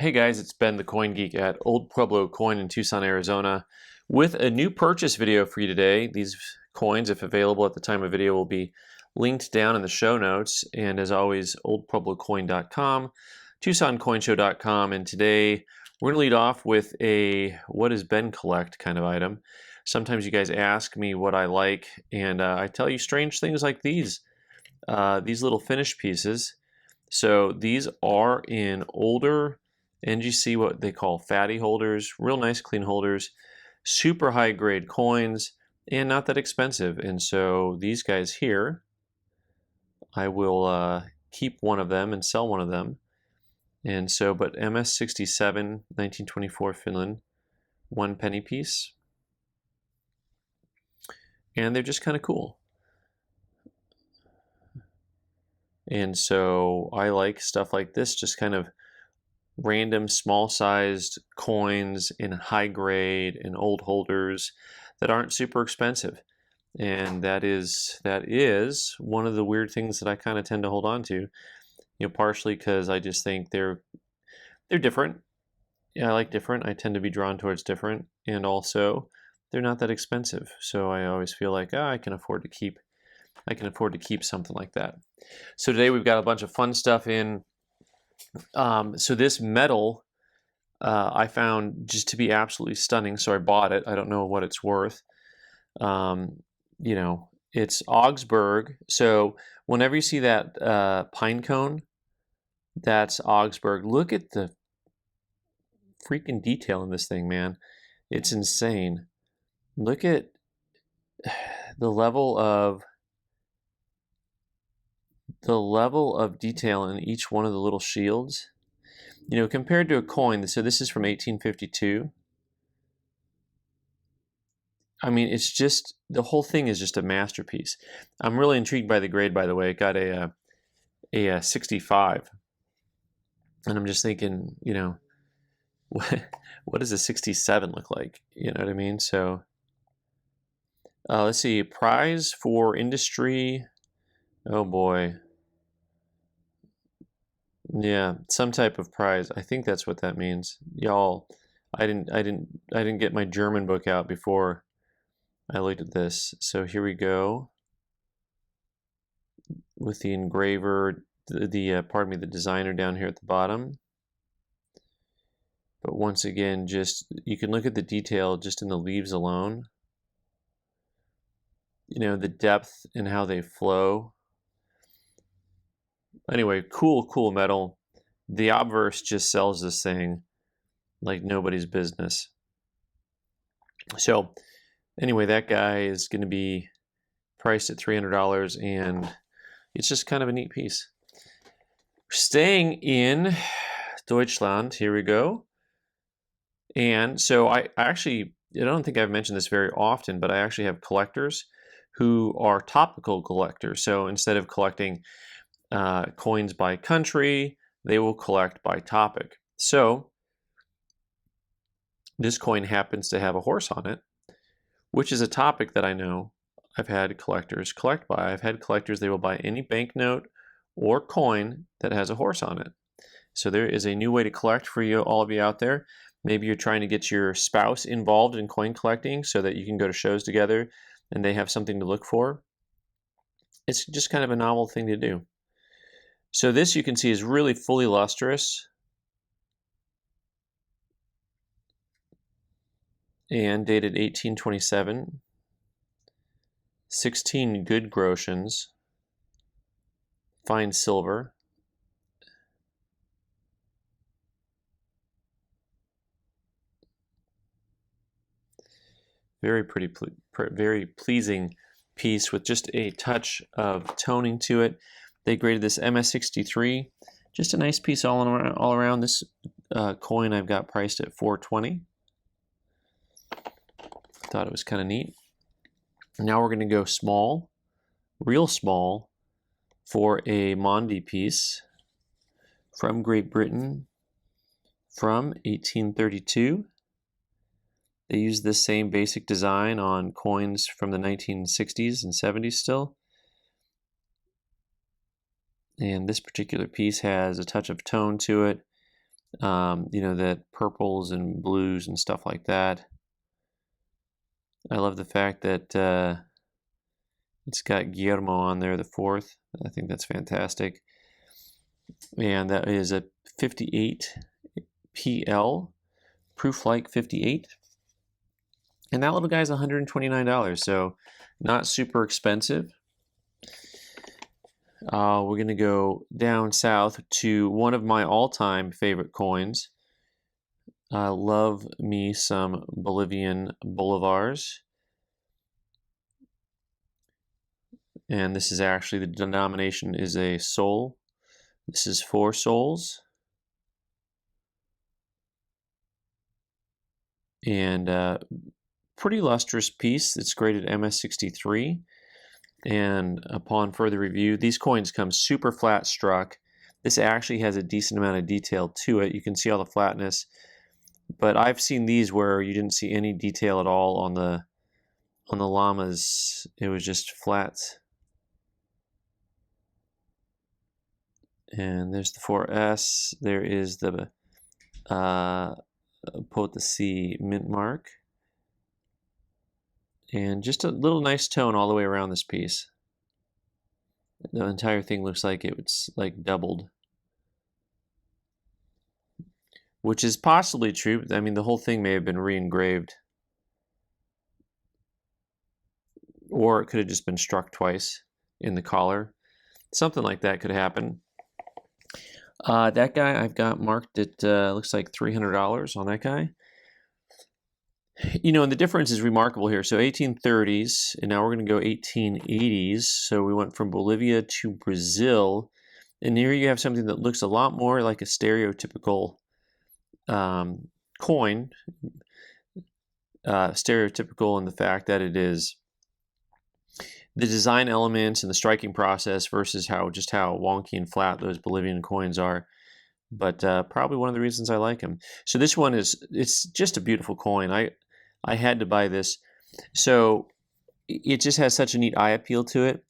Hey guys, it's Ben the Coin Geek at Old Pueblo Coin in Tucson, Arizona with a new purchase video for you today. These coins, if available at the time of video, will be linked down in the show notes. And as always, oldpueblocoin.com, tucsoncoinshow.com. And today we're going to lead off with a what does Ben collect kind of item. Sometimes you guys ask me what I like, and I tell you strange things like these little finish pieces. So these are in older NGC, what they call fatty holders, real nice clean holders, super high grade coins, and not that expensive. And so these guys here, I will keep one of them and sell one of them. And so, but MS67, 1924 Finland, 1 penny piece. And they're just kind of cool. And so I like stuff like this, just kind of random small-sized coins in high grade and old holders that aren't super expensive. And that is one of the weird things that I kind of tend to hold on to, partially because I just think they're different. Yeah, I like different. I tend to be drawn towards different, and also they're not that expensive. So I always feel like I can afford to keep something like that. So today we've got a bunch of fun stuff in. So this metal I found just to be absolutely stunning, so I bought it. I don't know what it's worth. It's Augsburg. So whenever you see that pine cone, that's Augsburg. Look at the freaking detail in this thing, man. It's insane. Look at the level of detail in each one of the little shields, compared to a coin. So this is from 1852. I mean, it's just, the whole thing is just a masterpiece. I'm really intrigued by the grade, by the way. It got a 65. And I'm just thinking, what does a 67 look like? You know what I mean? So let's see, prize for industry. Oh boy. Yeah, some type of prize. I think that's what that means. Y'all, I didn't get my German book out before I looked at this. So here we go with the engraver, pardon me, the designer down here at the bottom. But once again, just you can look at the detail just in the leaves alone. The depth and how they flow. Anyway, cool metal. The obverse just sells this thing like nobody's business. So anyway, that guy is going to be priced at $300, and it's just kind of a neat piece. Staying in Deutschland, here we go. And so I don't think I've mentioned this very often, but I actually have collectors who are topical collectors. So instead of collecting coins by country, they will collect by topic. So this coin happens to have a horse on it, which is a topic that I know I've had collectors collect by. I've had collectors, they will buy any banknote or coin that has a horse on it. So there is a new way to collect for you, all of you out there. Maybe you're trying to get your spouse involved in coin collecting so that you can go to shows together and they have something to look for. It's just kind of a novel thing to do. So this, you can see, is really fully lustrous and dated 1827. 16 good groschens, fine silver. Very pretty, very pleasing piece with just a touch of toning to it. They graded this MS63, just a nice piece all around. This coin I've got priced at $420. Thought it was kind of neat. Now we're going to go small, real small, for a Mondi piece from Great Britain from 1832. They use this same basic design on coins from the 1960s and 70s still. And this particular piece has a touch of tone to it. You know, that purples and blues and stuff like that. I love the fact that it's got Guillermo on there, the fourth. I think that's fantastic. And that is a 58 PL, proof like 58. And that little guy's $129, so not super expensive. We're going to go down south to one of my all-time favorite coins. I love me some Bolivian bolivars. And this is actually, the denomination is a sol. This is 4 sols. And pretty lustrous piece. It's graded MS63. And upon further review, these coins come super flat struck. This actually has a decent amount of detail to it. You can see all the flatness. But I've seen these where you didn't see any detail at all on the llamas. It was just flat. And there's the 4S. There is the Potosi mint mark. And just a little nice tone all the way around this piece. The entire thing looks like it's like doubled. Which is possibly true. I mean, the whole thing may have been re-engraved. Or it could have just been struck twice in the collar. Something like that could happen. That guy I've got marked at, looks like $300 on that guy. You know, and the difference is remarkable here. So 1830s, and now we're going to go 1880s. So we went from Bolivia to Brazil. And here you have something that looks a lot more like a stereotypical coin. Stereotypical in the fact that it is the design elements and the striking process versus how wonky and flat those Bolivian coins are. But probably one of the reasons I like them. So this one it's just a beautiful coin. I had to buy this. So it just has such a neat eye appeal to it.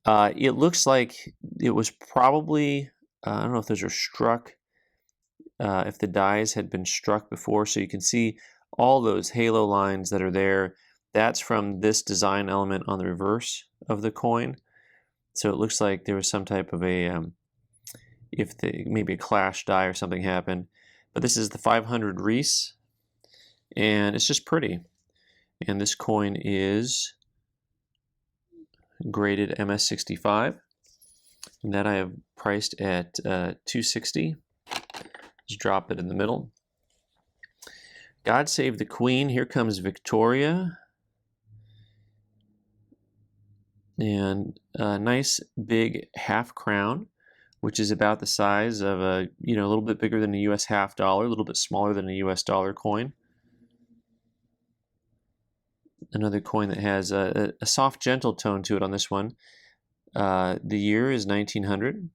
It looks like it was probably, I don't know if those are struck, if the dies had been struck before. So you can see all those halo lines that are there. That's from this design element on the reverse of the coin. So it looks like there was some type of a, maybe a clash die or something happened. But this is the 500 reis, and it's just pretty. And this coin is graded MS65, and that I have priced at $260. Just drop it in the middle. God Save the Queen. Here comes Victoria. And a nice big half crown, which is about the size of a little bit bigger than a US half dollar, a little bit smaller than a US dollar coin. Another coin that has a soft, gentle tone to it on this one. The year is 1900.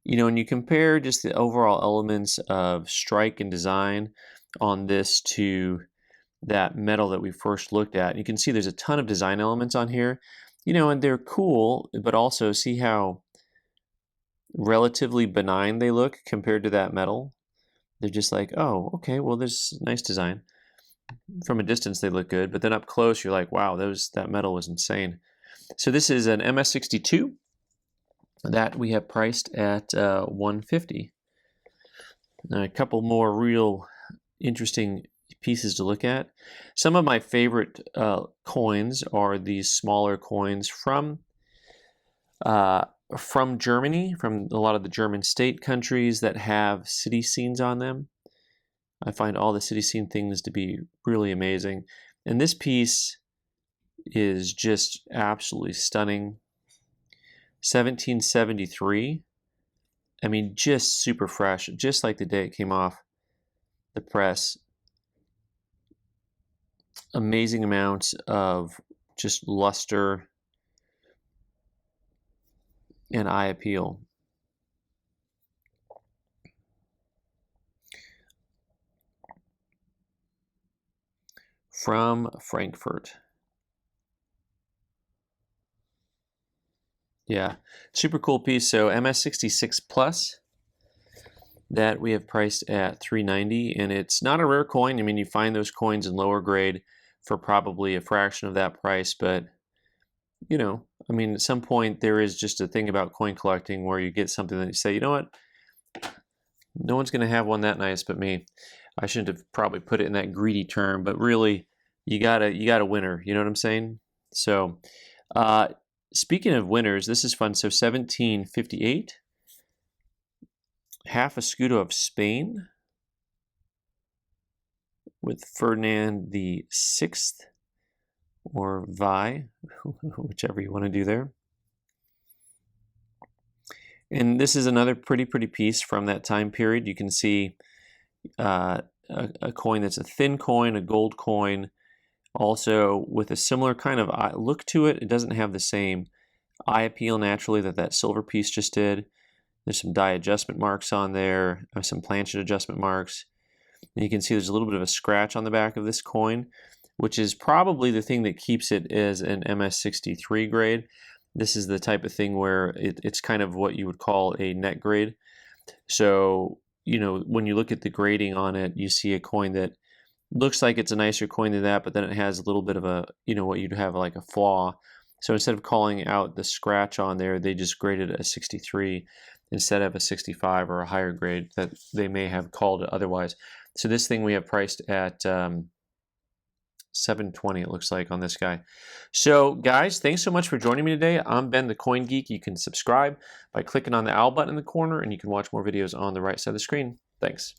You know, when you compare just the overall elements of strike and design on this to that metal that we first looked at, you can see there's a ton of design elements on here, and they're cool, but also see how relatively benign they look compared to that metal. They're just like, oh, okay, well, there's nice design. From a distance, they look good, but then up close, you're like, wow, that metal was insane. So this is an MS62 that we have priced at $150. Now, a couple more real interesting pieces to look at. Some of my favorite coins are these smaller coins from Germany, from a lot of the German state countries that have city scenes on them. I find all the city scene things to be really amazing. And this piece is just absolutely stunning. 1773. I mean, just super fresh, just like the day it came off the press. Amazing amounts of just luster and eye appeal. From Frankfurt. Yeah, super cool piece. So MS66 Plus, that we have priced at $390, and it's not a rare coin. I mean, you find those coins in lower grade for probably a fraction of that price, but you know, I mean, at some point there is just a thing about coin collecting where you get something that you say, you know what, no one's going to have one that nice but me. I shouldn't have probably put it in that greedy term, but really, you got a winner. You know what I'm saying? So, speaking of winners, this is fun. So 1758, half a scudo of Spain with Ferdinand the Sixth, or Vi, whichever you want to do there. And this is another pretty piece from that time period. You can see a coin that's a thin coin, a gold coin, also with a similar kind of look to it. It doesn't have the same eye appeal naturally that silver piece just did. There's some die adjustment marks on there, some planchet adjustment marks. And you can see there's a little bit of a scratch on the back of this coin, which is probably the thing that keeps it as an MS63 grade. This is the type of thing where it's kind of what you would call a net grade. So, you know, when you look at the grading on it, you see a coin that looks like it's a nicer coin than that, but then it has a little bit of a, you know, what you'd have like a flaw. So instead of calling out the scratch on there, they just graded a 63 instead of a 65 or a higher grade that they may have called it otherwise. So this thing we have priced at $720, it looks like, on this guy. So guys, thanks so much for joining me today. I'm Ben the Coin Geek. You can subscribe by clicking on the owl button in the corner, and you can watch more videos on the right side of the screen. Thanks.